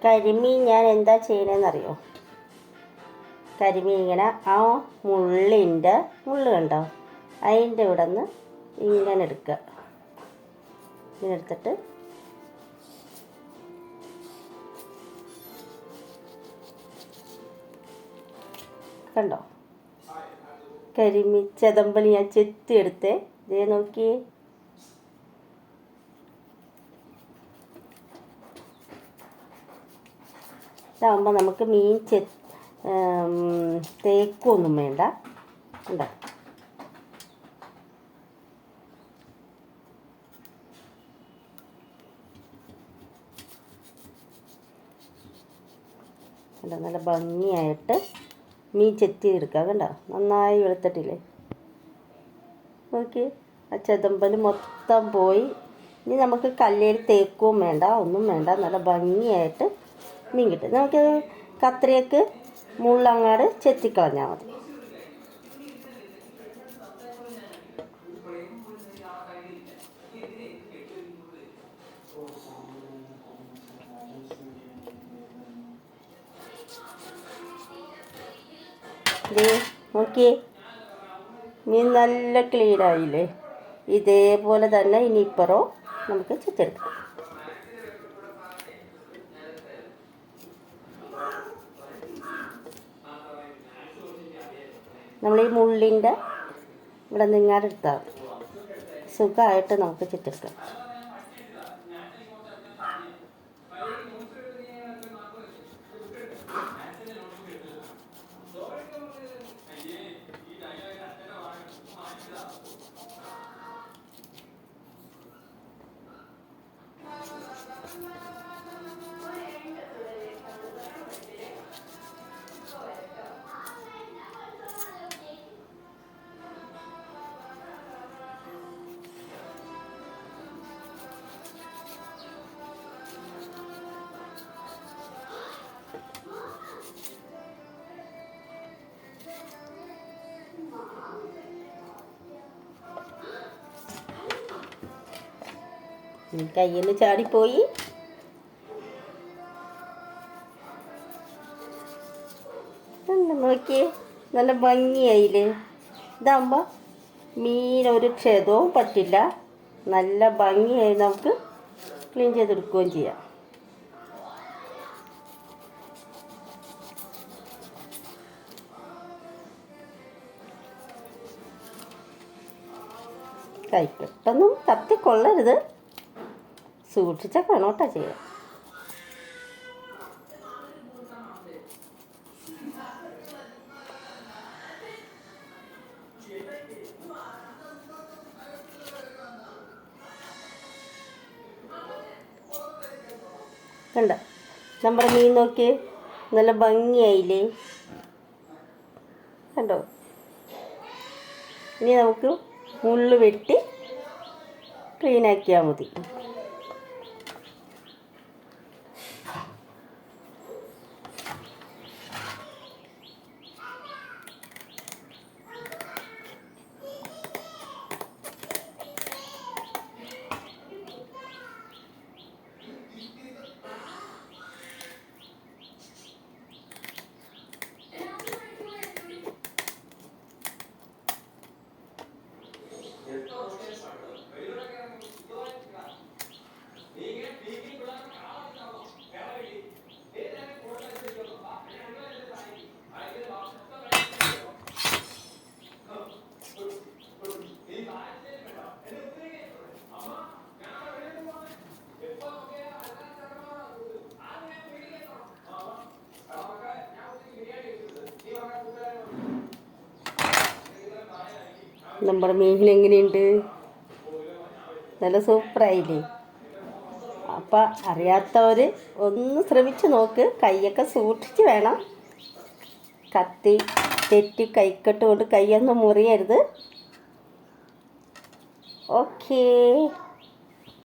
കരിമീൻ ഞാൻ എന്താ ചെയ്യണമെന്നറിയോ? കരിമീൻ ഇങ്ങനെ ആ മുള്ള് കണ്ടോ, അതിൻ്റെ ഇവിടെ നിന്ന് ഇങ്ങനെ എടുക്കുക. ഇങ്ങനെ എടുത്തിട്ട് കണ്ടോ, കരിമീൻ ചെതമ്പൽ ഞാൻ ചെത്തിയെടുത്തേ. ഇതേ നോക്കിയേ, ഇതാകുമ്പോൾ നമുക്ക് മീൻ തേക്കൊന്നും വേണ്ട. ഉണ്ടോ, നല്ല ഭംഗിയായിട്ട് മീൻ ചെത്തി എടുക്കുക. കണ്ടോ, നന്നായി വെളുത്തിട്ടില്ലേ? നോക്കി, ആ ചെതമ്പൽ മൊത്തം പോയി. ഇനി നമുക്ക് കല്ലിൽ തേക്കും വേണ്ട, ഒന്നും വേണ്ട. നല്ല ഭംഗിയായിട്ട് മീൻ കിട്ടും. നമുക്ക് കത്രികക്ക് മുള്ളങ്ങാട് ചെത്തിക്കളഞ്ഞാൽ മതി. നോക്കിയേ, മീൻ നല്ല ക്ലീനായില്ലേ? ഇതേപോലെ തന്നെ ഇനിയിപ്പറോ നമുക്ക് ചെത്തിയെടുക്കാം. നമ്മൾ ഈ മുള്ളിൻ്റെ ഇവിടെ നിങ്ങാട് എടുത്താൽ സുഖമായിട്ട് നമുക്ക് ചെത്തിയെടുക്കാം. കയ്യിൽ നിന്ന് ചാടിപ്പോയി. നോക്കിയേ, നല്ല ഭംഗിയായില്ലേ? ഇതാകുമ്പോൾ മീനൊരു ക്ഷതവും പറ്റില്ല. നല്ല ഭംഗിയായി നമുക്ക് ക്ലീൻ ചെയ്തെടുക്കുകയും ചെയ്യാം. കൈപ്പെട്ടൊന്നും കത്തിക്കൊള്ളരുത്, സൂക്ഷിച്ചൊക്കെ വേണം കേട്ടോ ചെയ്യാം. കണ്ട, നമ്മുടെ മീൻ നോക്കി നല്ല ഭംഗിയായില്ലേ? കണ്ടോ? ഇനി നമുക്ക് മുള്ള് വെട്ടി ക്ലീനാക്കിയാൽ മതി. നമ്മുടെ മീൻ എങ്ങനെയുണ്ട്? നല്ല സൂപ്പറായില്ലേ? അപ്പം അറിയാത്തവർ ഒന്ന് ശ്രമിച്ച് നോക്ക്. കൈയൊക്കെ സൂക്ഷിച്ച് വേണം. കത്തി തെറ്റി കൈക്കെട്ട് കൊണ്ട് കൈയൊന്നും മുറിയരുത്. ഓക്കേ.